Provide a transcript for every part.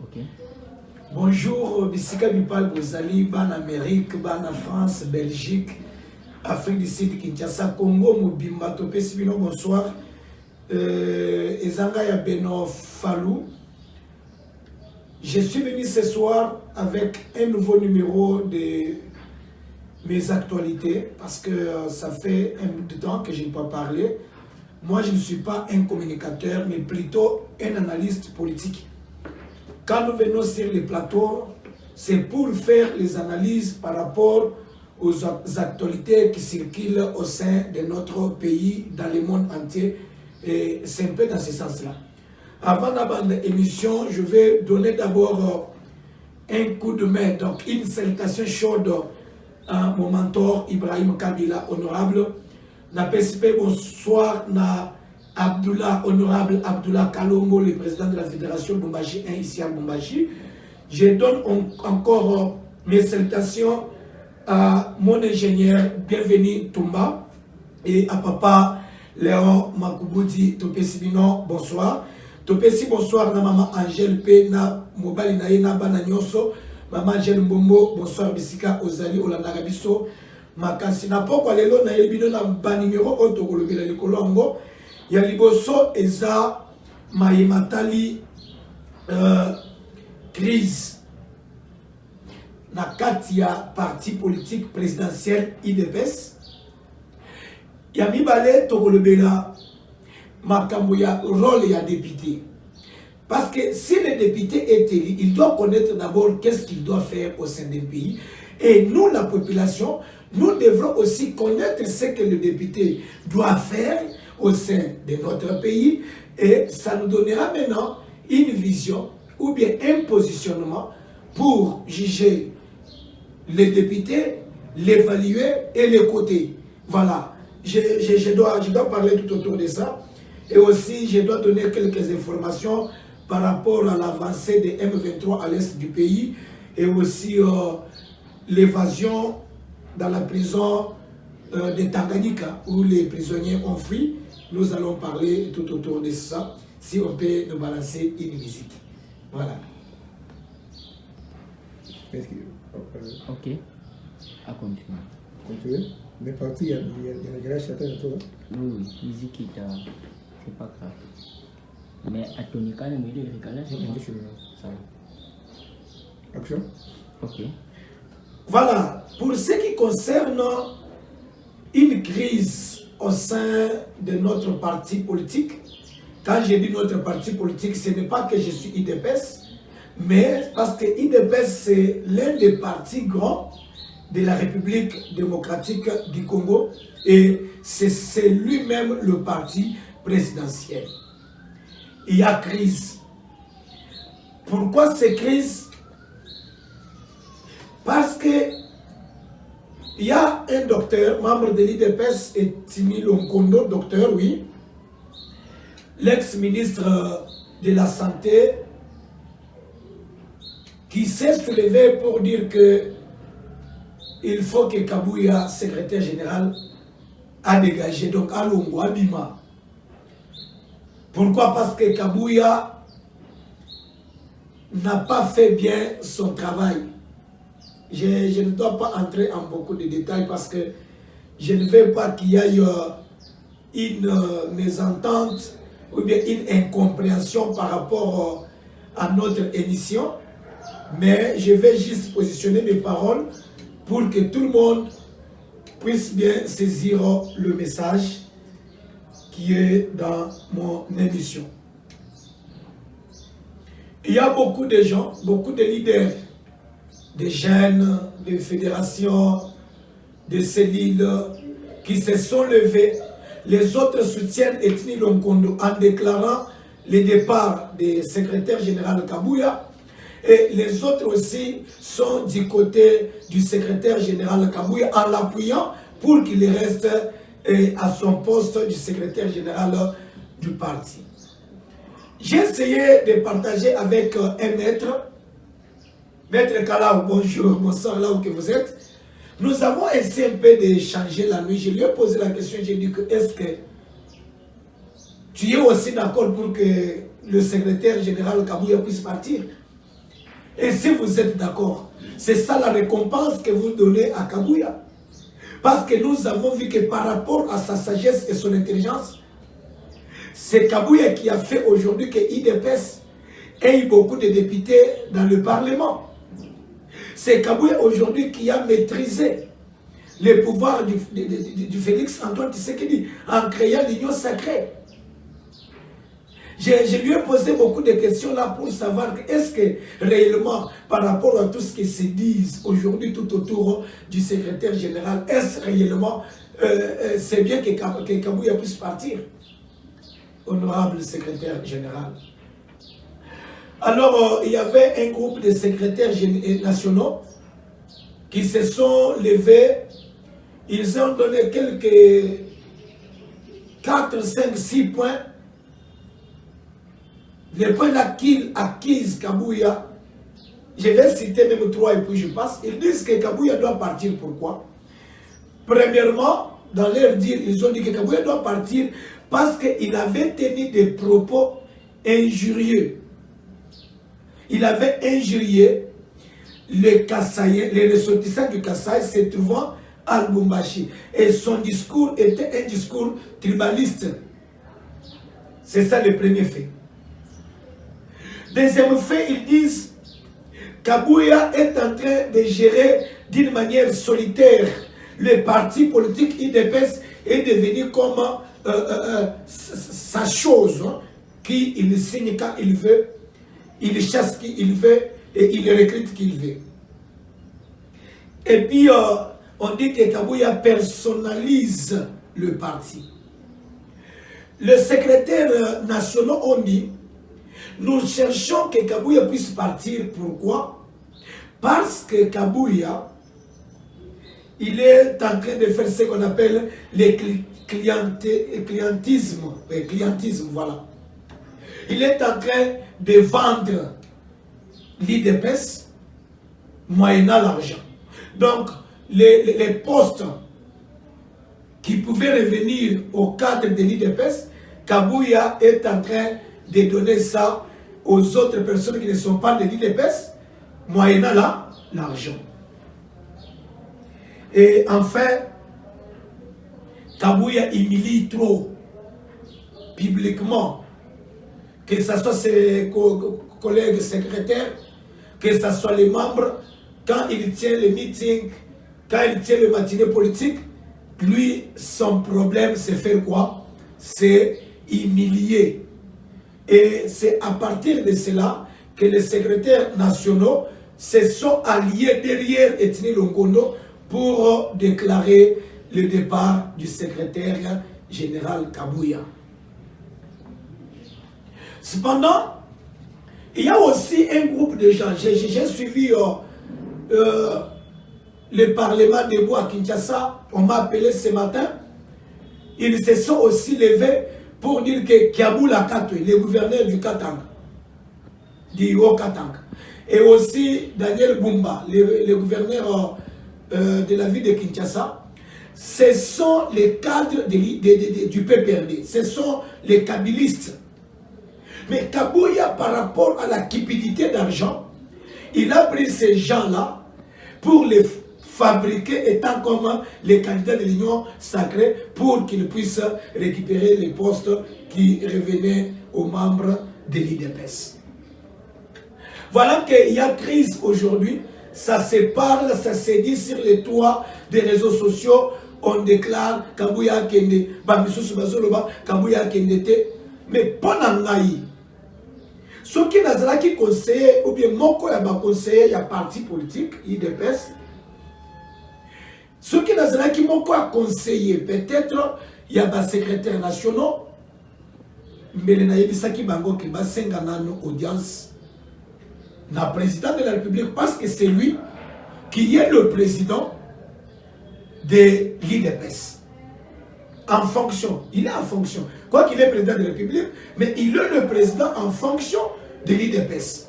Ok. Bonjour, Bissika Bipal Bozali, Ban Amérique, Ban France, Belgique, Afrique du Sud, Kinshasa, Congo, Mobimba, Topé Sibino, bonsoir. Ezanga Yabeno Falou. Je suis venu ce soir avec un nouveau numéro de mes actualités parce que ça fait un bout de temps que je n'ai pas parlé. Moi, je ne suis pas un communicateur, mais plutôt un analyste politique. Quand nous venons sur les plateaux, c'est pour faire les analyses par rapport aux actualités qui circulent au sein de notre pays, dans le monde entier. Et c'est un peu dans ce sens-là. Avant l'émission, je vais donner d'abord un coup de main, donc une salutation chaude à mon mentor Ibrahim Kabila, honorable. Bonsoir na Abdullah, honorable Abdullah Kalongo, le président de la fédération Bombaji 1 ici à Bombaji. Je donne encore mes salutations à mon ingénieur Bienvenu Toumba et à papa Léon Makuboudi Topesibino, bonsoir. Topesi, bonsoir na maman Angèle P, na Mobali na Bana Nyoso, maman Angèle Mbombo, bonsoir Bissika Ozali Olandagabiso. Makasi na poko lelo na yebino na ba numéro auto kolobela likolongo ya liboso eza mayematali crise na kati ya parti politique présidentiel IDPS ya mibale tokolobela makambo ya rôle ya député parce que si le député est élu, il doit connaître d'abord qu'est-ce qu'il doit faire au sein d'un pays et nous la population nous devrons aussi connaître ce que le député doit faire au sein de notre pays et ça nous donnera maintenant une vision ou bien un positionnement pour juger les députés, l'évaluer et l'écouter. Voilà, je dois parler tout autour de ça et aussi je dois donner quelques informations par rapport à l'avancée des M23 à l'est du pays et aussi l'évasion dans la prison de Tanganyika où les prisonniers ont fui. Nous allons parler tout autour de ça, si on peut nous balancer une musique. Voilà. Ok. À continuer. Continuer. Mais parti, il y a la grâce à toi. Oui, musique, c'est pas grave. Mais à ton cas, le milieu de récalage, c'est ça. Action. Ok. Voilà, pour ce qui concerne une crise au sein de notre parti politique, quand je dis notre parti politique, ce n'est pas que je suis IDPS, mais parce que IDPS c'est l'un des partis grands de la République démocratique du Congo et c'est lui-même le parti présidentiel. Il y a crise. Pourquoi ces crises? Parce que il y a un docteur, membre de l'IDPS, et Timi Lonkondo, docteur, oui, l'ex-ministre de la Santé, qui s'est soulevé pour dire que il faut que Kabouya, secrétaire général, a dégagé, donc à Longo, à Bima. Pourquoi? Parce que Kabouya n'a pas fait bien son travail. Je ne dois pas entrer en beaucoup de détails parce que je ne veux pas qu'il y ait une mésentente ou bien une incompréhension par rapport à notre émission. Mais je vais juste positionner mes paroles pour que tout le monde puisse bien saisir le message qui est dans mon émission. Il y a beaucoup de gens, beaucoup de leaders, des jeunes, des fédérations, des cellules qui se sont levés. Les autres soutiennent Ethni Lonkondo en déclarant le départ du secrétaire général Kabouya. Et les autres aussi sont du côté du secrétaire général Kabouya en l'appuyant pour qu'il reste à son poste du secrétaire général du parti. J'ai essayé de partager avec un maître. Maître Kalaou, bonjour, bonsoir là où que vous êtes. Nous avons essayé un peu de changer la nuit. Je lui ai posé la question, j'ai dit que est-ce que tu es aussi d'accord pour que le secrétaire général Kabouya puisse partir? Et si vous êtes d'accord, c'est ça la récompense que vous donnez à Kabouya. Parce que nous avons vu que par rapport à sa sagesse et son intelligence, c'est Kabouya qui a fait aujourd'hui que IDPS ait beaucoup de députés dans le Parlement. C'est Kabouya aujourd'hui qui a maîtrisé les pouvoirs du Félix Antoine Tshisekedi en créant l'Union sacrée. Je lui ai posé beaucoup de questions là pour savoir est-ce que réellement, par rapport à tout ce qui se dit aujourd'hui tout autour du secrétaire général, est-ce réellement c'est bien que Kabouya puisse partir, honorable secrétaire général. Alors, il y avait un groupe de secrétaires nationaux qui se sont levés. Ils ont donné quelques 4, 5, 6 points. Les points acquis Kabouya, je vais citer même 3 et puis je passe. Ils disent que Kabouya doit partir. Pourquoi? Premièrement, dans leur dire, ils ont dit que Kabouya doit partir parce qu'il avait tenu des propos injurieux. Il avait injurié les Kassaïens, les ressortissants du Kasaï se trouvant à Lubumbashi. Et son discours était un discours tribaliste. C'est ça le premier fait. Deuxième fait, ils disent Kabouya est en train de gérer d'une manière solitaire le parti politique IDPS est devenu comme sa chose, hein, qu'il signe quand il veut, il chasse qui il veut et il recrute qui il veut. Et puis on dit que Kabouya personnalise le parti. Le secrétaire national on dit nous cherchons que Kabouya puisse partir. Pourquoi? Parce que Kabouya, il est en train de faire ce qu'on appelle le clientisme. Voilà. Il est en train de vendre l'IDPS moyennant l'argent. Donc, les postes qui pouvaient revenir au cadre de l'IDPS, Kabouya est en train de donner ça aux autres personnes qui ne sont pas de l'IDPS, moyennant l'argent. Et enfin, Kabouya humilie trop publiquement, que ce soit ses collègues secrétaires, que ce soit les membres, quand il tient les meetings, quand il tient le matinée politique, lui, son problème, c'est faire quoi? C'est humilier. Et c'est à partir de cela que les secrétaires nationaux se sont alliés derrière Ethnie Longondo pour déclarer le départ du secrétaire général Kabouya. Cependant, il y a aussi un groupe de gens. J'ai suivi le Parlement debout à Kinshasa. On m'a appelé ce matin. Ils se sont aussi levés pour dire que Kiaboula Katwe, le gouverneur du Katanga, du Haut-Katanga, et aussi Daniel Bumba, le gouverneur de la ville de Kinshasa, ce sont les cadres du PPRD, ce sont les kabylistes. Mais Kabouya, par rapport à la cupidité d'argent, il a pris ces gens-là pour les fabriquer étant comme les candidats de l'Union sacrée pour qu'ils puissent récupérer les postes qui revenaient aux membres de l'IDPS. Voilà qu'il y a crise aujourd'hui, ça se parle, ça se dit sur les toits des réseaux sociaux, on déclare Kabouya Kende, Bamisous Bazoloba, Kabouya Kendete, mais pendant naï. Ceux qui n'ont qui conseillé, ou bien mon conseiller, il y a parti politique, IDPS. Ceux qui n'ont qui m'ont conseillé, peut-être, il y a des secrétaires nationaux, mais il y a des gens qui ont audience na président de la République, parce que c'est lui qui est le président de l'IDPS. En fonction, il est en fonction. Quoi qu'il est président de la République, mais il est le président en fonction de l'IDPS.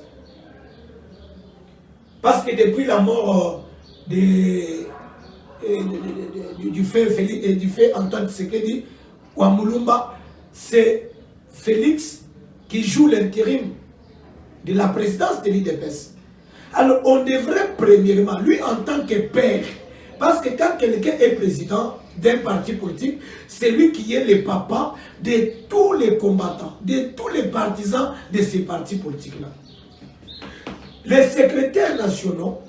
Parce que depuis la mort du fait Antoine Tshisekedi, Ouamulumba, c'est Félix qui joue l'intérim de la présidence de l'IDPS. Alors, on devrait premièrement, lui en tant que père, parce que quand quelqu'un est président d'un parti politique, c'est lui qui est le papa de tous les combattants, de tous les partisans de ces partis politiques-là. Les secrétaires nationaux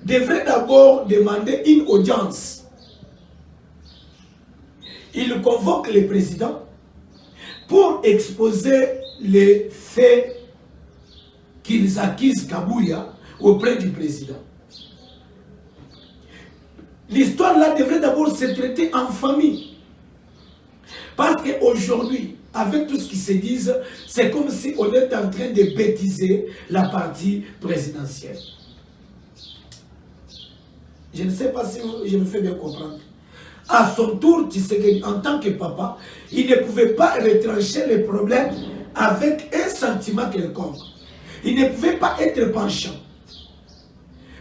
devraient d'abord demander une audience. Ils convoquent le président pour exposer les faits qu'ils accusent Kabouya auprès du président. L'histoire là devrait d'abord se traiter en famille. Parce qu'aujourd'hui, avec tout ce qui se dit, c'est comme si on est en train de bêtiser la partie présidentielle. Je ne sais pas si je me fais bien comprendre. À son tour, Tshisekedi, en tant que papa, il ne pouvait pas retrancher les problèmes avec un sentiment quelconque. Il ne pouvait pas être penchant.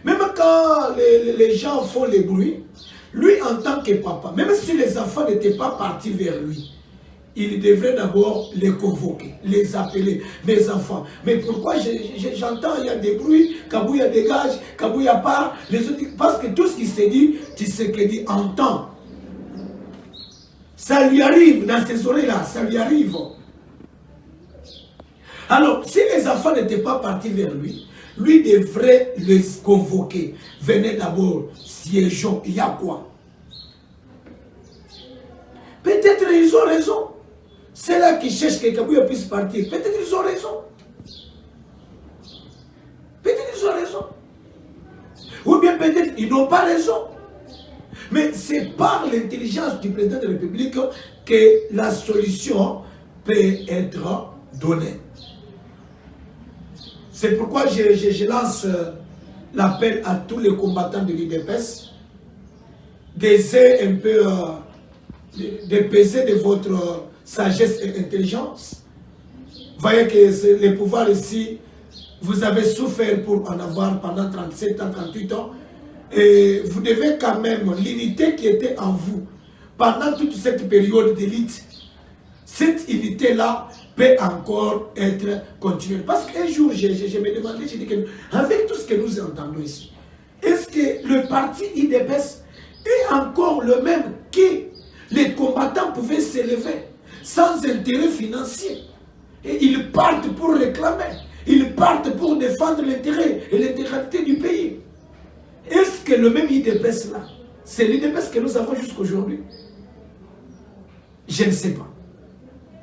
Même quand les gens font les bruits, lui en tant que papa, même si les enfants n'étaient pas partis vers lui, il devrait d'abord les convoquer, les appeler, mes enfants. Mais pourquoi j'entends, il y a des bruits, Kabouya dégage, Kabouya part, les autres, parce que tout ce qui s'est dit, Tshisekedi entend. Ça lui arrive dans ces oreilles-là, ça lui arrive. Alors, si les enfants n'étaient pas partis vers lui, lui devrait les convoquer. Venez d'abord, siégeons, il y a quoi? Peut-être ils ont raison. C'est là qui cherchent que Kabouya puisse partir. Peut-être ils ont raison. Peut-être ils ont raison. Ou bien peut-être ils n'ont pas raison. Mais c'est par l'intelligence du président de la République que la solution peut être donnée. C'est pourquoi je lance l'appel à tous les combattants de l'UDPS d'essayer un peu de peser de votre sagesse et intelligence. Voyez que les pouvoirs ici, vous avez souffert pour en avoir pendant 37 ans, 38 ans. Et vous devez quand même, l'unité qui était en vous pendant toute cette période d'élite, cette unité-là peut encore être continuée. Parce qu'un jour, je me demandais, je dis que avec tout ce que nous entendons ici, est-ce que le parti IDPS est encore le même que les combattants pouvaient s'élever sans intérêt financier? Et ils partent pour réclamer, ils partent pour défendre l'intérêt et l'intégralité du pays. Est-ce que le même IDPS là, c'est l'IDPS que nous avons jusqu'aujourd'hui? Je ne sais pas.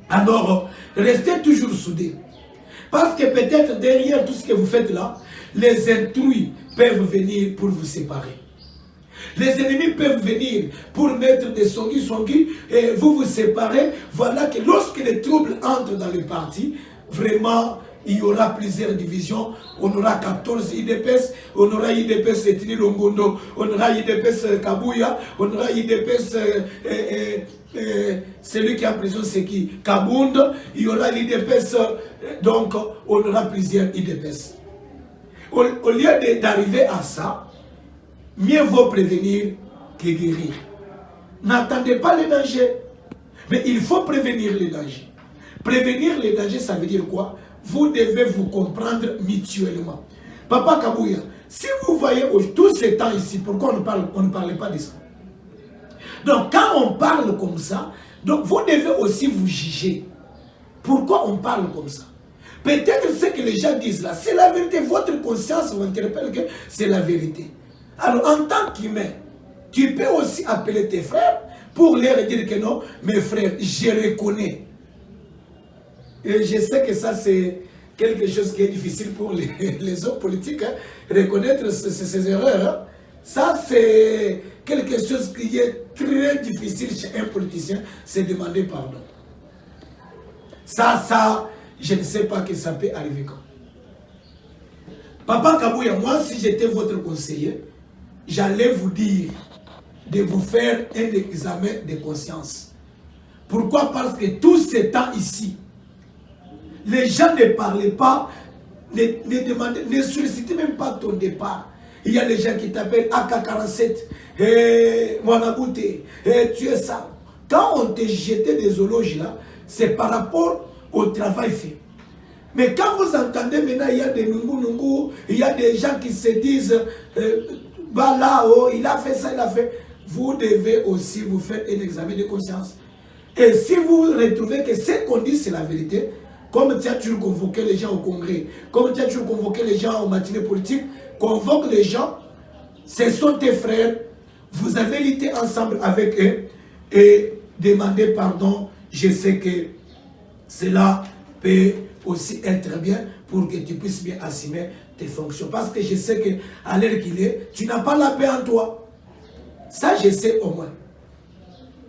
Alors, restez toujours soudés. Parce que peut-être derrière tout ce que vous faites là, les intrus peuvent venir pour vous séparer. Les ennemis peuvent venir pour mettre des songis et vous séparer. Voilà que lorsque les troubles entrent dans le parti, vraiment, il y aura plusieurs divisions. On aura 14 IDPS, on aura IDPS Etini Longondo, on aura IDPS Kabouya, on aura IDPS celui qui est en prison, c'est qui? Kabound. Il y aura l'IDPS, donc on aura plusieurs IDPS. Au lieu d'arriver à ça, mieux vaut prévenir que guérir. N'attendez pas les dangers, mais il faut prévenir les dangers. Prévenir les dangers, ça veut dire quoi? Vous devez vous comprendre mutuellement. Papa Kabouya, si vous voyez tous ces temps ici, pourquoi on ne parle pas de ça? Donc quand on parle comme ça, donc vous devez aussi vous juger. Pourquoi on parle comme ça? Peut-être ce que les gens disent là, c'est la vérité. Votre conscience vous interpelle que c'est la vérité. Alors en tant qu'humain, tu peux aussi appeler tes frères pour leur dire que non, mes frères, je reconnais. Et je sais que ça c'est quelque chose qui est difficile pour les hommes politiques, hein, reconnaître ces erreurs. Hein. Ça c'est quelque chose qui est très difficile chez un politicien, c'est demander pardon. Ça, je ne sais pas que ça peut arriver quand. Papa Kabouya, moi si j'étais votre conseiller, j'allais vous dire de vous faire un examen de conscience. Pourquoi? Parce que tous ces temps ici, les gens ne parlaient pas, ne sollicitaient même pas ton départ. Il y a les gens qui t'appellent AK-47, Mwanabouté, tu es ça. Quand on te jetait des éloges là, c'est par rapport au travail fait. Mais quand vous entendez maintenant, il y a des Nungu, où il y a des gens qui se disent, bah là, oh, il a fait ça, il a fait. Vous devez aussi vous faire un examen de conscience. Et si vous retrouvez que ce qu'on dit, c'est la vérité, comme tu as toujours convoqué les gens au congrès, comme tu as toujours convoqué les gens aux matinées politiques, convoque les gens, ce sont tes frères, vous avez lutté ensemble avec eux et demandez pardon. Je sais que cela peut aussi être bien pour que tu puisses bien assumer tes fonctions. Parce que je sais qu'à l'heure qu'il est, tu n'as pas la paix en toi. Ça, je sais au moins.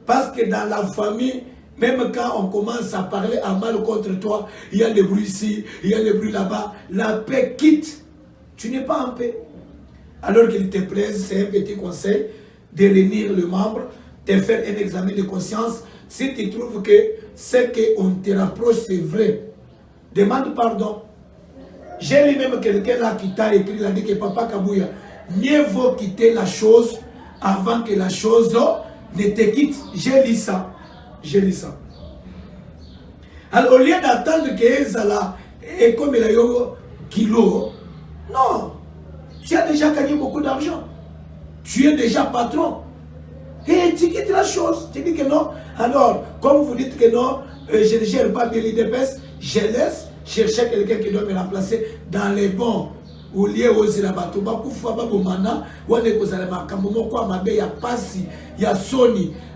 Parce que dans la famille, même quand on commence à parler à mal contre toi, il y a des bruits ici, il y a des bruits là-bas, la paix quitte. Tu n'es pas en paix. Alors qu'il te plaise, c'est un petit conseil de réunir le membre, de faire un examen de conscience. Si tu trouves que ce qu'on te rapproche, c'est vrai, demande pardon. J'ai lu même quelqu'un là qui t'a écrit, il a dit que Papa Kabouya, mieux vaut quitter la chose avant que la chose ne te quitte. J'ai lu ça. J'ai lu ça. Alors au lieu d'attendre que Ezala et comme il a eu kilo, non. Tu as déjà gagné beaucoup d'argent. Tu es déjà patron. Et tu quittes la chose. Tu dis que non. Alors, comme vous dites que non, je ne gère pas de l'IDPS, je laisse chercher quelqu'un qui doit me remplacer dans les bons. Au lieu où c'est la bateau,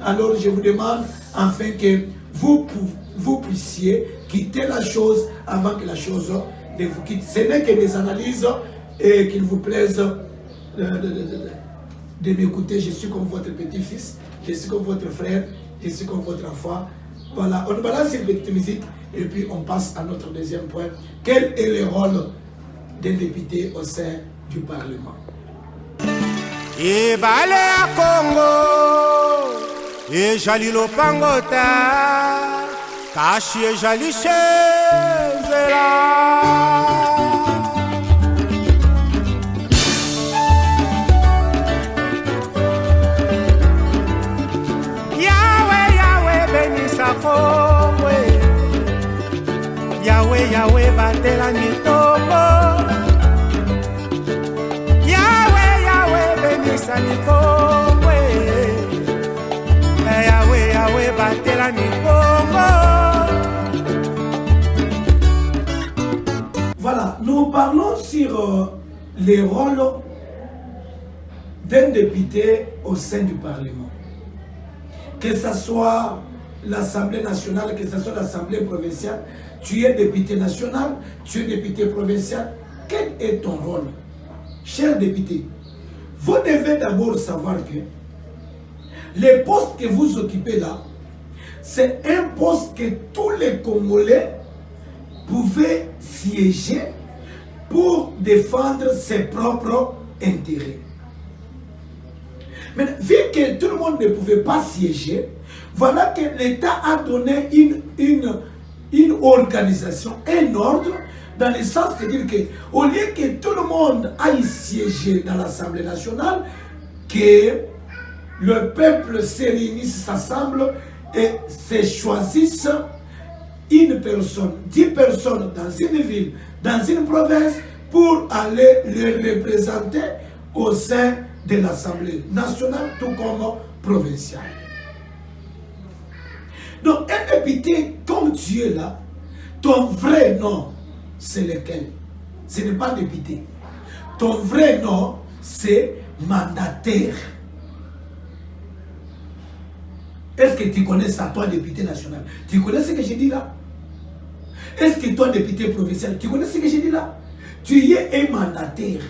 alors je vous demande enfin que vous puissiez quitter la chose avant que la chose ne vous quitte. Ce n'est que des analyses et qu'il vous plaise de m'écouter. Je suis comme votre petit-fils, je suis comme votre frère, je suis comme votre enfant. Voilà, on balance une petite musique et puis on passe à notre deuxième point. Quel est le rôle des députés au sein du Parlement? Et balé à Congo, et jali lopangota, caché jali chezela. Yahweh, Yahweh, bénissa Congo. Yahweh, Yahweh, batela nitombo. Yahweh, Yahweh, bénissa nitombo. Yahweh, Yahweh, batela nitombo. Voilà, nous parlons sur les rôles d'un député au sein du Parlement. Que ce soit l'Assemblée nationale, que ce soit l'Assemblée provinciale, tu es député national, tu es député provincial. Quel est ton rôle? Cher député, vous devez d'abord savoir que les postes que vous occupez là, c'est un poste que tous les Congolais pouvaient siéger pour défendre ses propres intérêts. Mais vu que tout le monde ne pouvait pas siéger, voilà que l'État a donné une organisation, un ordre, dans le sens de dire qu'au lieu que tout le monde aille siéger dans l'Assemblée nationale, que le peuple se réunisse, s'assemble et se choisisse une personne, 10 personnes dans une ville, dans une province, pour aller les représenter au sein de l'Assemblée nationale, tout comme provinciale. Donc, un député, comme tu es là, ton vrai nom, c'est lequel? Ce n'est pas député. Ton vrai nom, c'est mandataire. Est-ce que tu connais ça, toi, député national? Tu connais ce que j'ai dit là? Est-ce que toi, député provincial, tu connais ce que j'ai dit là? Tu es un mandataire.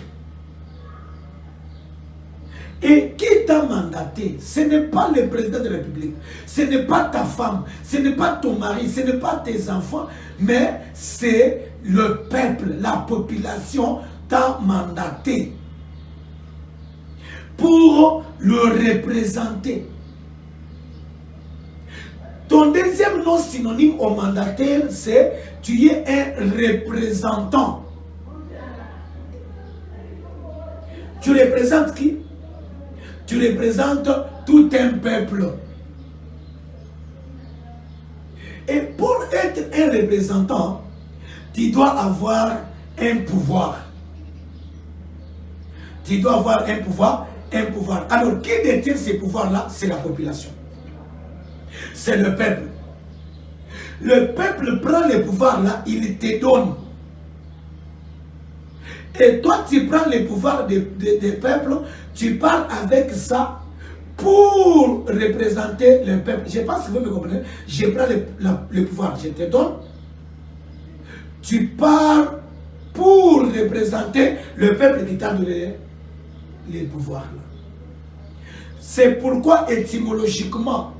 Et qui t'a mandaté? Ce n'est pas le président de la République, ce n'est pas ta femme, ce n'est pas ton mari, ce n'est pas tes enfants, mais c'est le peuple, la population t'a mandaté pour le représenter. Ton deuxième nom synonyme au mandataire, c'est tu es un représentant. Tu représentes qui? Tu représentes tout un peuple. Et pour être un représentant, tu dois avoir un pouvoir. tu dois avoir un pouvoir. Alors, qui détient ces pouvoirs-là? C'est la population. C'est le peuple. Le peuple prend les pouvoirs-là, il te donne. Et toi, tu prends les pouvoirs des peuples, tu parles avec ça pour représenter le peuple. Je pense que vous me comprenez. Je prends le pouvoir, je te donne. Tu parles pour représenter le peuple qui t'a donné les pouvoirs. C'est pourquoi étymologiquement,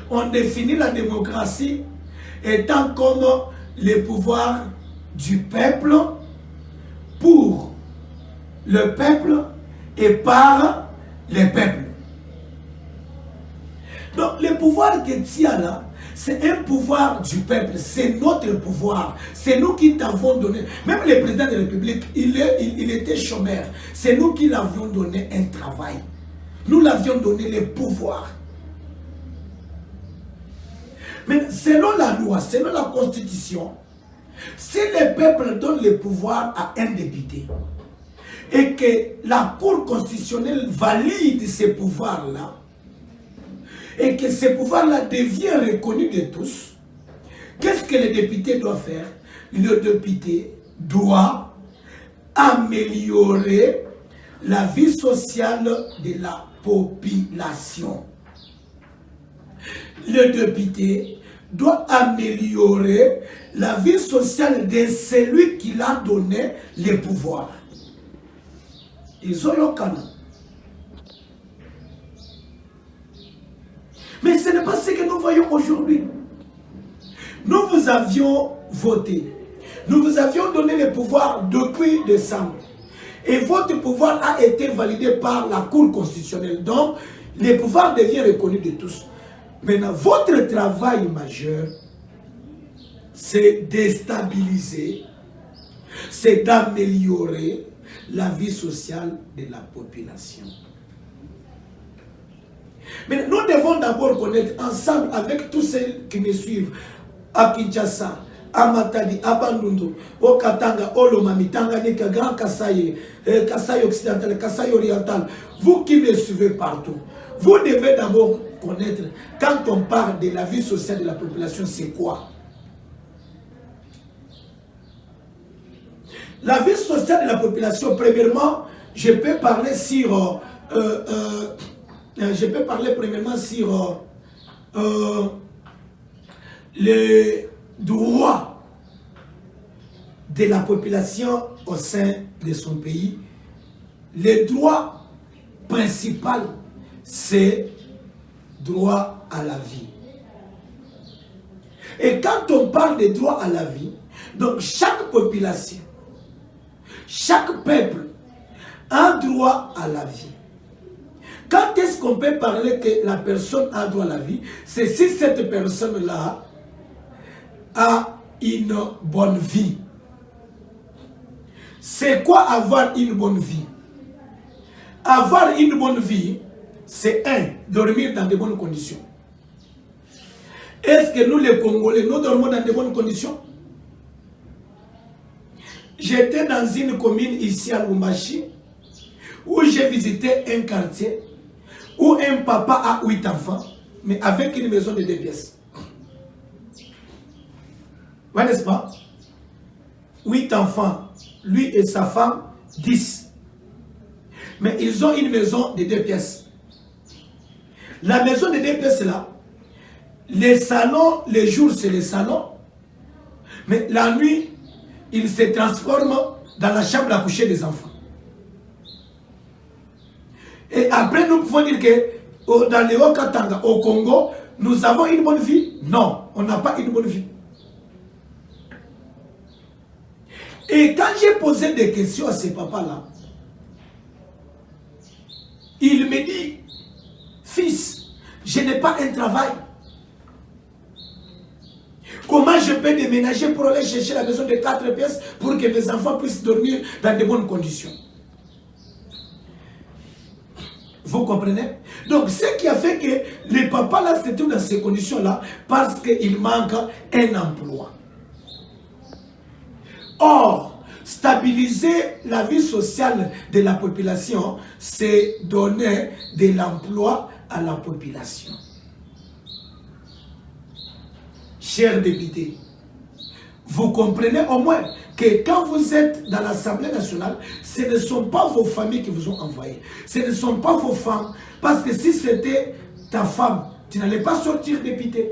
on définit la démocratie étant comme les pouvoirs du peuple pour le peuple et par le peuple. Donc le pouvoir que tu as là, c'est un pouvoir du peuple, c'est notre pouvoir, c'est nous qui t'avons donné. Même le président de la République, il était chômeur, c'est nous qui l'avions donné un travail. Nous l'avions donné le pouvoir. Mais selon la loi, selon la constitution, si le peuple donne le pouvoir à un député et que la Cour constitutionnelle valide ces pouvoirs-là, et que ce pouvoir-là devient reconnu de tous, qu'est-ce que le député doit faire? Le député doit améliorer la vie sociale de la population. Le député doit améliorer la vie sociale de celui qui l'a donné le pouvoir. Ils ont eu canon. Mais ce n'est pas ce que nous voyons aujourd'hui. Nous vous avions voté. Nous vous avions donné le pouvoir depuis décembre. Et votre pouvoir a été validé par la Cour constitutionnelle. Donc, le pouvoir devient reconnu de tous. Maintenant, votre travail majeur, c'est de stabiliser, c'est d'améliorer la vie sociale de la population. Mais nous devons d'abord connaître ensemble avec tous ceux qui me suivent à Kinshasa, à Matadi, à Bandundu, au Katanga, au Lomami, Tanganyika, Grand Kasaï, Kasaï occidental, Kasaï oriental, vous qui me suivez partout, vous devez d'abord connaître, quand on parle de la vie sociale de la population, c'est quoi? La vie sociale de la population, premièrement, je peux parler sur les droits de la population au sein de son pays. Le droit principal, c'est droit à la vie. Et quand on parle de droit à la vie, donc chaque population, chaque peuple a droit à la vie. Quand est-ce qu'on peut parler que la personne a droit à la vie? C'est si cette personne-là a une bonne vie. C'est quoi avoir une bonne vie? Avoir une bonne vie, c'est dormir dans de bonnes conditions. Est-ce que nous les Congolais, nous dormons dans de bonnes conditions? J'étais dans une commune ici à Lubumbashi où j'ai visité un quartier où un papa a 8 enfants, mais avec une maison de 2 pièces. Ouais, n'est-ce pas? 8 enfants, lui et sa femme, 10. Mais ils ont une maison de 2 pièces. La maison de 2 pièces là, les salons, les jours c'est les salons, mais la nuit, il se transforme dans la chambre à coucher des enfants. Et après, nous pouvons dire que dans les Haut-Katanga, au Congo, nous avons une bonne vie? Non, on n'a pas une bonne vie. Et quand j'ai posé des questions à ces papas-là, il me dit, fils, je n'ai pas un travail. Comment je peux déménager pour aller chercher la maison de 4 pièces pour que mes enfants puissent dormir dans de bonnes conditions? Vous comprenez? Donc, ce qui a fait que les papas là se trouvent dans ces conditions-là parce qu'il manque un emploi. Or, stabiliser la vie sociale de la population, c'est donner de l'emploi à la population. Chers députés, vous comprenez au moins que quand vous êtes dans l'Assemblée nationale, ce ne sont pas vos familles qui vous ont envoyé. Ce ne sont pas vos femmes. Parce que si c'était ta femme, tu n'allais pas sortir député.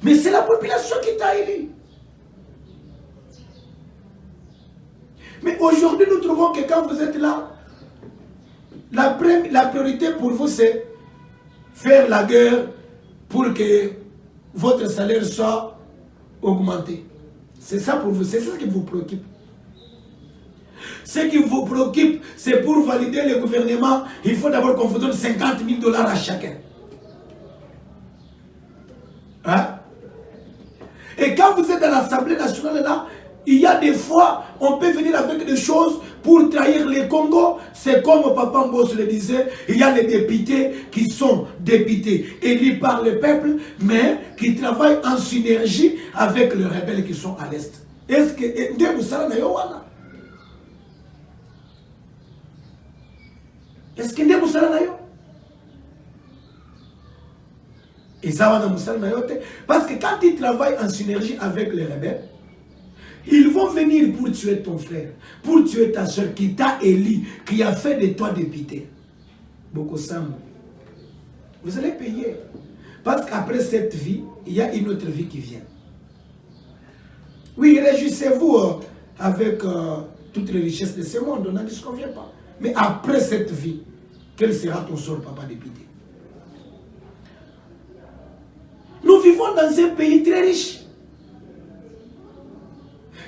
Mais c'est la population qui t'a élu. Mais aujourd'hui, nous trouvons que quand vous êtes là, la priorité pour vous, c'est faire la guerre pour que votre salaire soit augmenté. C'est ça pour vous, c'est ça qui vous préoccupe. Ce qui vous préoccupe, c'est pour valider le gouvernement, il faut d'abord qu'on vous donne 50 000 $ à chacun. Hein? Et quand vous êtes à l'Assemblée nationale, là, il y a des fois, on peut venir avec des choses pour trahir les Congos. C'est comme Papa Mbos le disait, il y a les députés qui sont députés élus par le peuple, mais qui travaillent en synergie avec les rebelles qui sont à l'Est. Est-ce que... Est-ce que parce que quand ils travaillent en synergie avec les rebelles, ils vont venir pour tuer ton frère, pour tuer ta soeur qui t'a élu, qui a fait de toi député. Bokosam, vous allez payer. Parce qu'après cette vie, il y a une autre vie qui vient. Oui, réjouissez-vous avec toutes les richesses de ce monde, on n'en disconvient pas. Mais après cette vie, quel sera ton sort, papa député? Nous vivons dans un pays très riche.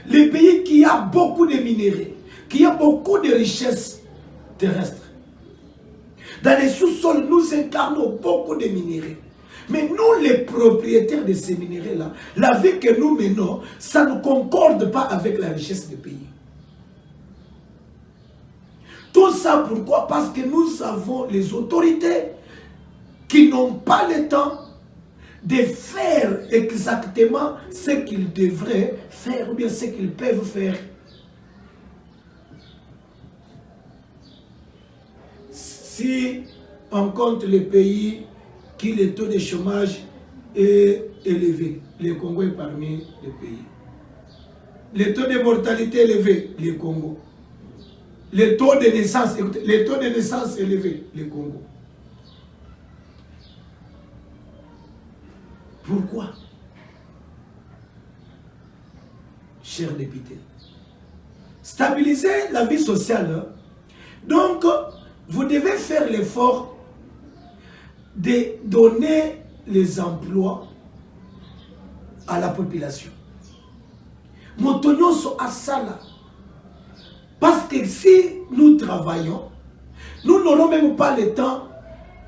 Le pays qui a beaucoup de minéraux, qui a beaucoup de richesses terrestres. Dans les sous-sols, nous incarnons beaucoup de minéraux. Mais nous, les propriétaires de ces minéraux-là, la vie que nous menons, ça ne concorde pas avec la richesse du pays. Tout ça pourquoi? Parce que nous avons les autorités qui n'ont pas le temps de faire exactement ce qu'ils devraient faire ou bien ce qu'ils peuvent faire. Si on compte les pays qui le taux de chômage est élevé, le Congo est parmi les pays. Le taux de mortalité élevé, le Congo. Le taux de naissance, le taux de naissance élevé, le Congo. Pourquoi? Chers députés, stabiliser la vie sociale. Donc, vous devez faire l'effort de donner les emplois à la population. Motonyo so asala. Parce que si nous travaillons, nous n'aurons même pas le temps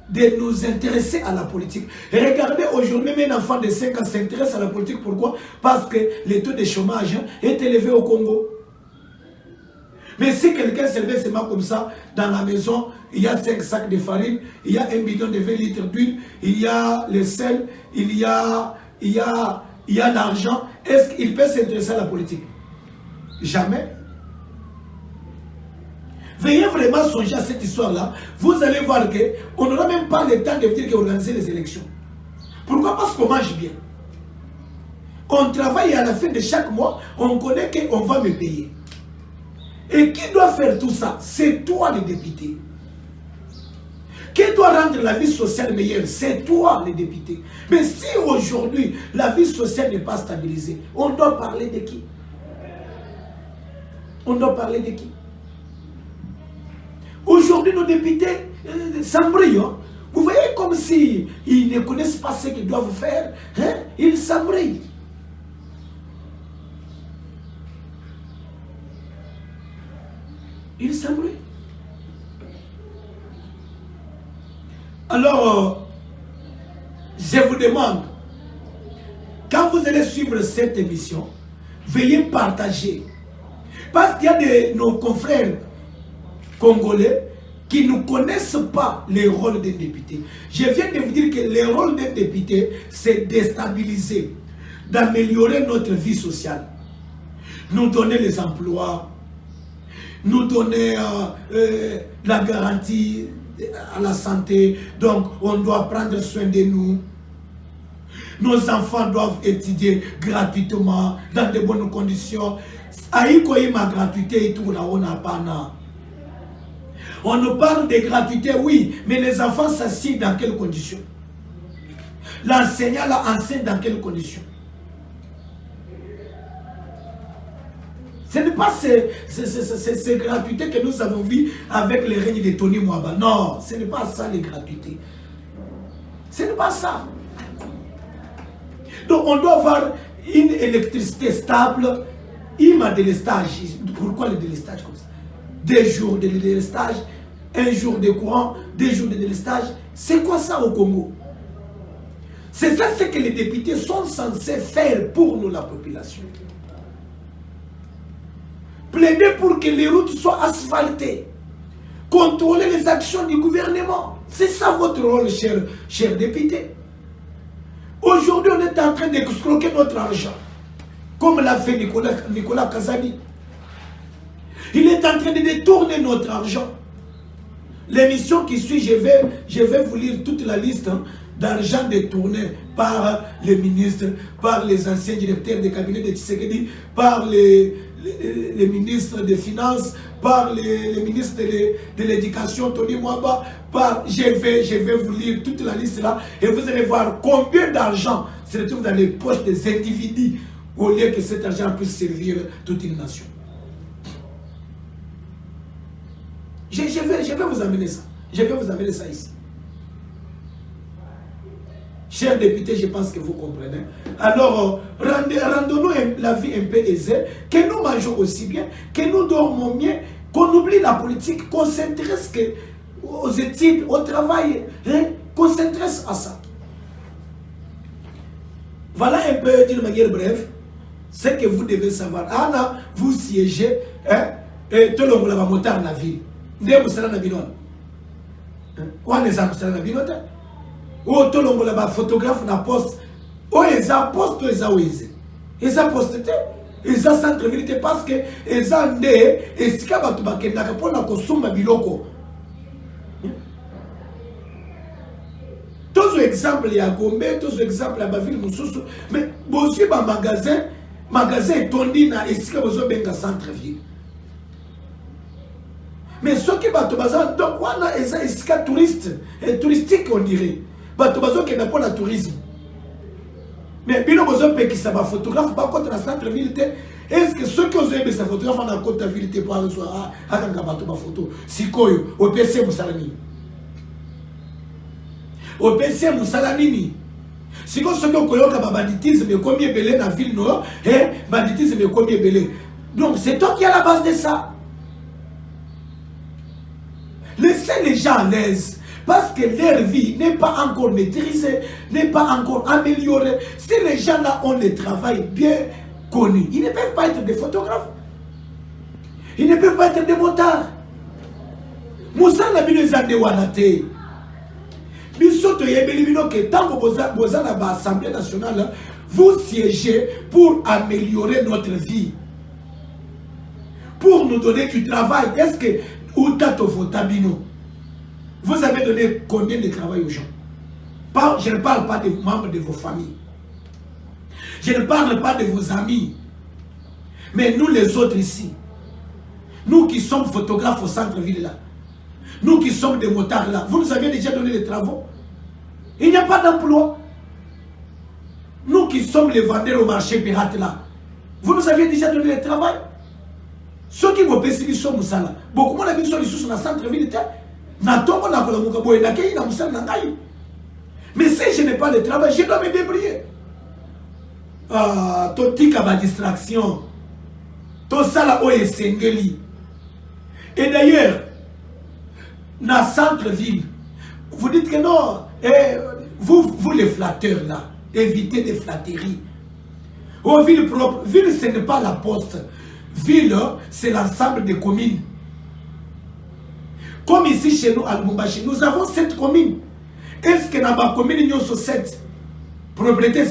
de nous intéresser à la politique. Et regardez, aujourd'hui, même un enfant de 5 ans s'intéresse à la politique. Pourquoi? Parce que le taux de chômage est élevé au Congo. Mais si quelqu'un se lève seulement comme ça, dans la maison, il y a 5 sacs de farine, il y a 1 bidon de 20 litres d'huile, il y a le sel, il y a l'argent, est-ce qu'il peut s'intéresser à la politique? Jamais. Veuillez vraiment songer à cette histoire-là. Vous allez voir qu'on n'aura même pas le temps de dire qu'organiser les élections. Pourquoi? Parce qu'on mange bien. On travaille et à la fin de chaque mois, on connaît qu'on va me payer. Et qui doit faire tout ça? C'est toi, les députés. Qui doit rendre la vie sociale meilleure? C'est toi, les députés. Mais si aujourd'hui, la vie sociale n'est pas stabilisée, on doit parler de qui? On doit parler de qui? Aujourd'hui, nos députés s'embrouillent. Vous voyez comme si ils ne connaissent pas ce qu'ils doivent faire. Hein? Ils s'embrouillent. Ils s'embrouillent. Alors, je vous demande, quand vous allez suivre cette émission, veuillez partager. Parce qu'il y a nos confrères congolais qui ne connaissent pas le rôle des députés. Je viens de vous dire que le rôle des députés, c'est de stabiliser, d'améliorer notre vie sociale. nous donner les emplois, nous donner la garantie à la santé. Donc, on doit prendre soin de nous. Nos enfants doivent étudier gratuitement, dans de bonnes conditions. Ma gratuité et tout là, on n'a pas. On nous parle de gratuité, oui, mais les enfants s'assient dans quelles conditions? L'enseignant enseigne dans quelles conditions? Ce n'est pas ces gratuités que nous avons vues avec le règne de Tony Mwaba. Non, ce n'est pas ça les gratuités. Ce n'est pas ça. Donc on doit avoir une électricité stable. Il m'a délestage. Pourquoi le délestage comme ça? 2 jours de délestage, 1 jour de courant, 2 jours de délestage. C'est quoi ça au Congo? C'est ça ce que les députés sont censés faire pour nous, la population. Plaider pour que les routes soient asphaltées. Contrôler les actions du gouvernement. C'est ça votre rôle, chers députés. Aujourd'hui, on est en train d'escroquer notre argent. Comme l'a fait Nicolas Kazadi. Il est en train de détourner notre argent. L'émission qui suit, je vais vous lire toute la liste d'argent détourné par les ministres, par les anciens directeurs des cabinets de Tshisekedi, par les ministres des Finances, par les ministres de l'Éducation, Tony Mwaba, je vais vous lire toute la liste là, et vous allez voir combien d'argent se retrouve dans les poches des individus, au lieu que cet argent puisse servir toute une nation. Je vais vous amener ça. Je vais vous amener ça ici. Chers députés, je pense que vous comprenez. Alors, rendons-nous la vie un peu aisée, que nous mangeons aussi bien, que nous dormons mieux, qu'on oublie la politique, qu'on s'intéresse aux études, au travail, hein, qu'on s'intéresse à ça. Voilà un peu, d'une manière brève, ce que vous devez savoir. Anna, vous siégez, hein, et tout le monde va monter en la ville. Ndé musala na binona. Wana eza musala na binona. O to longo la ba photographe na poste. O eza poste eza weze. Eza poste te. Eza centre ville parce que eza ndé esika batu bakendaka pona kosumba biloko. Tous exemple ya Gombe, tous exemple ya ba ville mususu, mais bosi ba magasin etondi na esika bozo benga centre ville. Mais ceux qui battent bazan, donc on a des escas touristique on dirait. Battent bazan qui n'a pas le tourisme. Mais bien besoin de qui ça va photographe pas contre la centre ville. Est-ce que ceux qui ont aimé sa photographe en contre la ville pour aller sur à quand battre ma photo? Si quoi au PC Moussalani. Au PC Moussalani. Si quoi ceux qui ont connu le banditisme et combien belé dans la ville nord, hein, banditisme et combien belé. Donc c'est toi qui es à la base de ça. Laissez les gens à l'aise, parce que leur vie n'est pas encore maîtrisée, n'est pas encore améliorée. Si les gens là ont le travail bien connu, ils ne peuvent pas être des photographes. Ils ne peuvent pas être des motards. Moussa n'a pas besoin de wanate. Bisoto yebelibino que tant que vous êtes à l'Assemblée nationale, vous siégez pour améliorer notre vie. Pour nous donner du travail. Est-ce que vous avez donné combien de travail aux gens? Je ne parle pas des membres de vos familles. Je ne parle pas de vos amis. Mais nous les autres ici, nous qui sommes photographes au centre-ville là, nous qui sommes des motards là, vous nous avez déjà donné des travaux. Il n'y a pas d'emploi. Nous qui sommes les vendeurs au marché pirate là, vous nous avez déjà donné le travail. Ceux qui vont payer ils sont moussala. Beaucoup moins de gens sont dans le centre-ville. Mais si je n'ai pas de travail, je dois me débrouiller. Ah, tout tika ma distraction. Tout ça là, est sengeli. Et d'ailleurs, dans le centre-ville, vous dites que non, vous les flatteurs là, évitez des flatteries. Aux villes propres, ville ce n'est pas la poste. Ville, c'est l'ensemble des communes. Comme ici chez nous, à Lubumbashi, nous avons 7 communes. Est-ce que dans ma commune, nous avons 7 propriétés?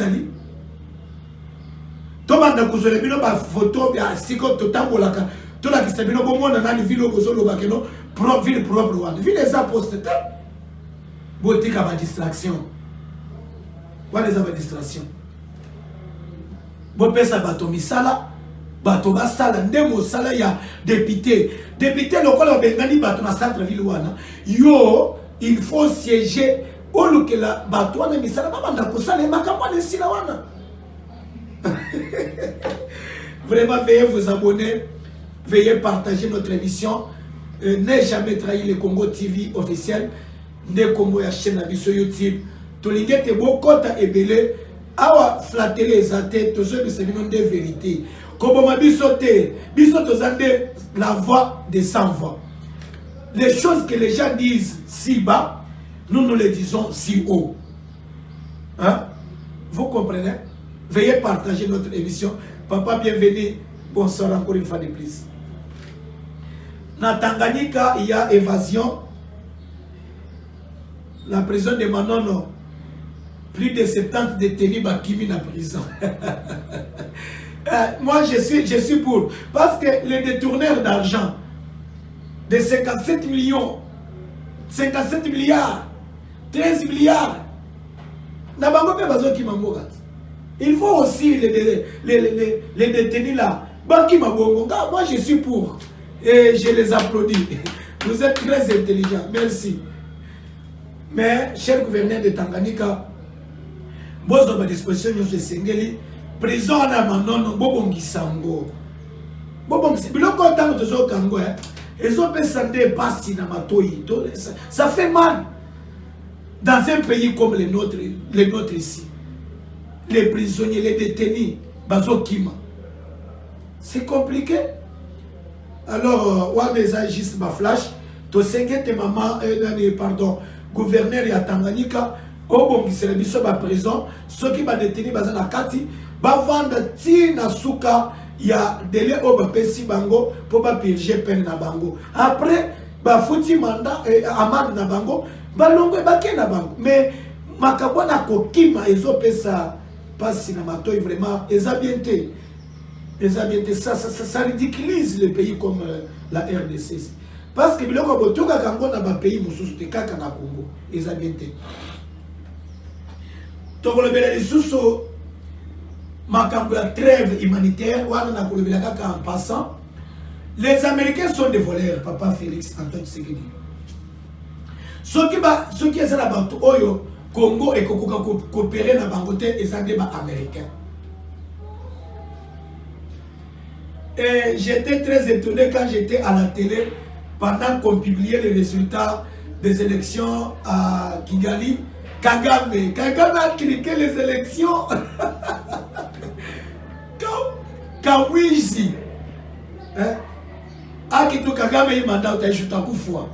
tobanda kozole bino ba photo ya siko totambolaka tolakisa bino bomona nani ville kozoloba keno ville propre wana ville eza poste te botika ba distraction wana eza ba distraction bopesa bato misala bato basala nde mosala ya député lokola bengani bato na centre ville wana yo il faut siéger olukela bato wana misala babanda kosala makambo na sila wana. Vraiment, veuillez vous abonner, veuillez partager notre émission. Ne jamais trahir le Congo TV officiel, ne Congo ya chaîne sur YouTube. Tolingete bokota ebele, awa flatter les athées, tous ceux qui se demandent des vérités. Comme ma bisoté, bisotozande la voix des sans voix. Les choses que les gens disent si bas, nous nous les disons si haut. Hein? Vous comprenez? Veuillez partager notre émission. Papa, bienvenue. Bonsoir encore une fois de plus. Dans Tanganyika, il y a évasion. La prison de Manono, plus de 70 détenus bakimi dans la prison. Moi, je suis pour. Parce que les détourneurs d'argent de 57 millions, 57 milliards, 13 milliards, il faut aussi les détenus là. Moi, je suis pour. Et je les applaudis. Vous êtes très intelligents. Merci. Mais, cher gouverneur de Tanganyika, vous avez à disposition de Sengeli, prison à Manono, Bobongisango. Biloko tango tozo kango, ils ont pesandé basi na matoi. Ça fait mal. Dans un pays comme les nôtres ici. Les prisonniers, les détenus, Bazokima. C'est compliqué. Alors, on a juste ma flash. To sengete maman, pardon, gouverneur ya Tanganyika, au bon qui serait mis à prison, ceux qui va détenir bazan na kati, va vendre ti na suka, il y a délai au bapesi bango pour pas purger peine na bango. Après, ba fouti mandat et amende na bango, ba longo e baké na bango. Mais makabona kokima ezope ça passe cinémato vraiment exabienté. Ça ridiculise le pays comme la RDC. Parce que biloko botoka kango na ba pays mususu te kaka na Congo exabienté. Tokolobela lisusu makambo ya trêve humanitaire wana na kolobela kaka en passant. Les Américains sont des voleurs, papa Félix Antoine Tshisekedi. Ceux qui sont là-bas, Oyo, Congo et Kokoka coopérer dans Bangote et ça des Américains. Et j'étais très étonné quand j'étais à la télé pendant qu'on publiait les résultats des élections à Kigali. Kagame a cliqué les élections. Kawizi. Akitu Kagame il mandat utaishuta kufwa.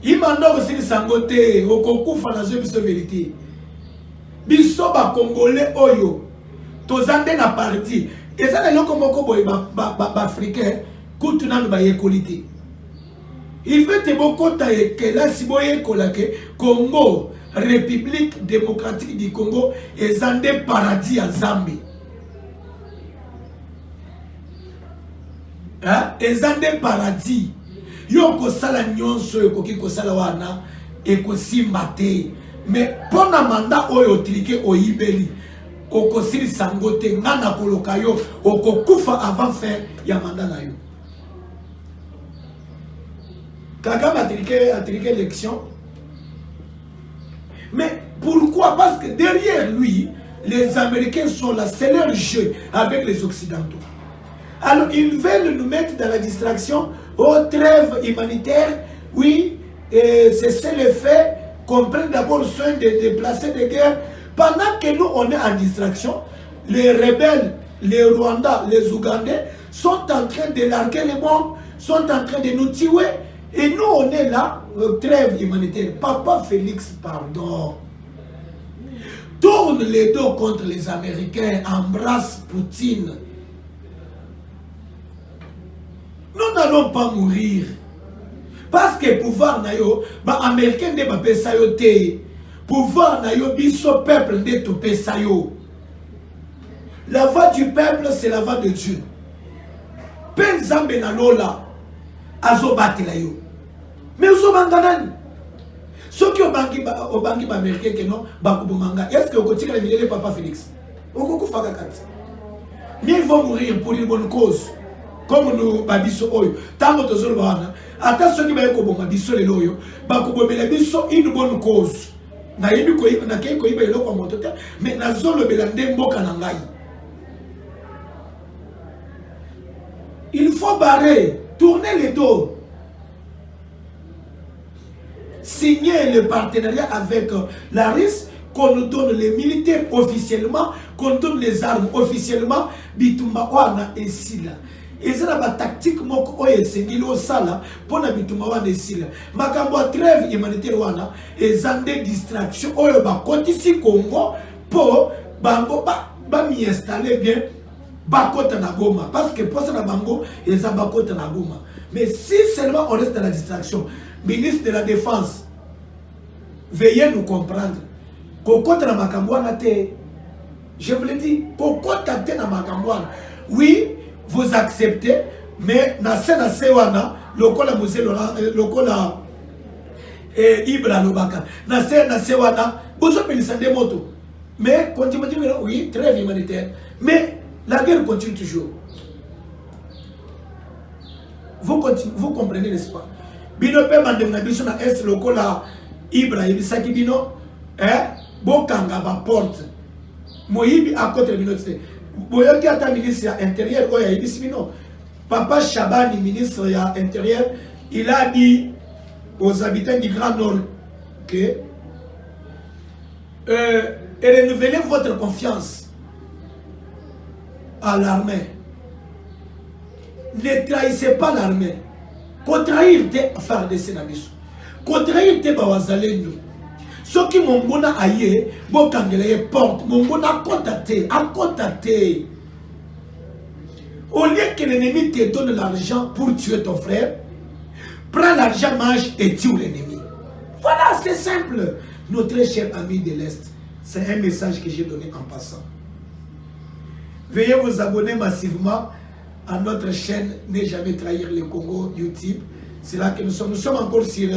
Il mandat aussi sangote okokufa na zo biso vérité. Biso ba congolais oyo tozande na parti. Et ça les loko moko boy ba africain kutu na ba yekolité. Il veut te bokota que la siboye kolake Congo République démocratique du Congo et zande paradis à Zambie. Ezande paradis yo ko sala nyonso yo koki ko sala wana e ko simbate mais pona manda oyo trike oyibeli oko sili sangote ngana koloka yo oko kufa avant fin ya manda na yo. Kagame a trike l'élection. Mais pourquoi? Parce que derrière lui les Américains sont là, c'est leur jeu avec les Occidentaux. Alors, ils veulent nous mettre dans la distraction aux trêves humanitaires. Oui, c'est le fait qu'on prenne d'abord soin de déplacer des guerres. Pendant que nous, on est en distraction, les rebelles, les Rwandais, les Ougandais sont en train de larguer les bombes, sont en train de nous tuer. Et nous, on est là, trêve humanitaire. Papa Félix, pardon. Tourne les dos contre les Américains, embrasse Poutine. Nous n'allons pas mourir. Parce que pouvoir nayo, ba américain de ba pesa yo te. Pouvoir nayo biso peuple de to pesa yo. La voix du peuple, c'est la voix de Dieu. Penzambe na lola, azo batela yo. Mais ozo banganani. Ceux qui ont bangi ba américain que non, bakubo manga. Est-ce que au tika le papa Félix? Oko faka kat. Mais ils vont mourir pour une bonne cause. Comme nous babiso oyo. Tango tozolo bana. Ata ceux qui ba ko bonga biso le loyo, bakubo bela biso une bonne cause. Na yebi ko na kay ko iba eloko moto te, mais na zolo bela ndemboka na ngai. Il faut barrer, tourner les dos. Signer le partenariat avec la RIS, qu'on nous donne les militaires officiellement, qu'on donne les armes officiellement, bitumba wana et sila. Et c'est la tactique moko oye sengilo sala pour na bitumba wana et sila. Makambo trêve humanitaire wana et zande distraction oyo ba kotisi Congo pour bango ba mi installer bien. Bakota na Goma. Parce que pour ça, na bango, ils ont bakota na Goma. Mais si seulement on reste dans la distraction, ministre de la Défense, veuillez nous comprendre. Kokota na makambouana te. Je vous le dis, kokota te na makambouana. Oui, vous acceptez, mais na sena sewana, lokola musée lokola Ibra Lobaka. Na sena sewana, vous avez des motos. Mais, continuez, oui, très humanitaire. Mais, la guerre continue toujours. Vous comprenez, n'est-ce pas? Bino pe mandemna biso na est lokola Ibra yebisaki bino bokanga ba porte. Moyibi à côté bino tse. Boyoki ata ministre ya intérieur oya yebisi bino. Papa Chabani, ministre ya intérieur, il a dit aux habitants du Grand Nord que renouvelez votre confiance à l'armée. Ne trahissez pas l'armée. Contraire te faire de Sénabiso. Contraire te bawazalendo. Ceux qui m'ont aïe, bon kangele porte, mon bon à contacter. Au lieu que l'ennemi te donne l'argent pour tuer ton frère, prends l'argent, mange et tue l'ennemi. Voilà, c'est simple. Notre cher ami de l'Est, c'est un message que j'ai donné en passant. Veuillez vous abonner massivement à notre chaîne Ne Jamais Trahir le Congo YouTube. C'est là que nous sommes. Nous sommes encore sur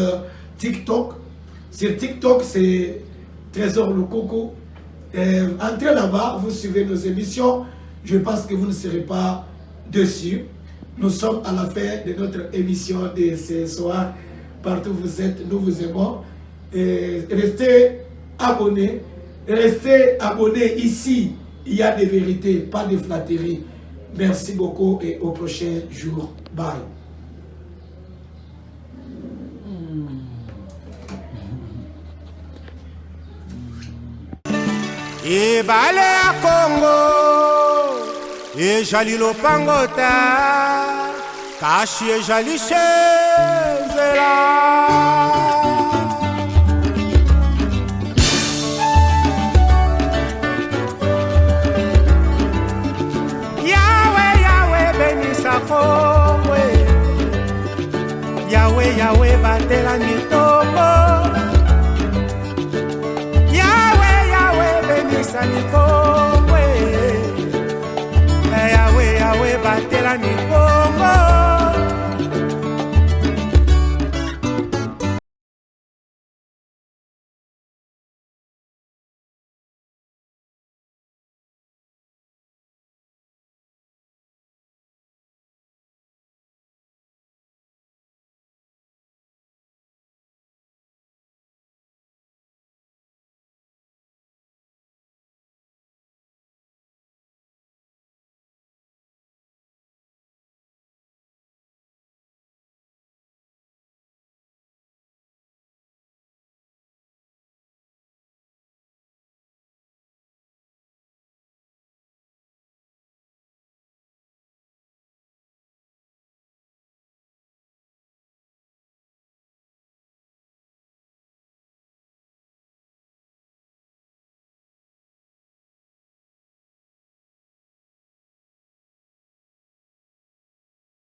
TikTok. Sur TikTok, c'est Trésor le Coco. Entrez là-bas, vous suivez nos émissions. Je pense que vous ne serez pas dessus. Nous sommes à la fin de notre émission de ce soir. Partout où vous êtes, nous vous aimons. Restez abonnés. Restez abonnés ici. Il y a des vérités, pas de flatteries. Merci beaucoup et au prochain jour. Bye. Ebale ya Congo ejali lopangota kashi ejali shenzela Yahweh batela nikombo Yahweh benisa nikombo Yahweh batela nikombo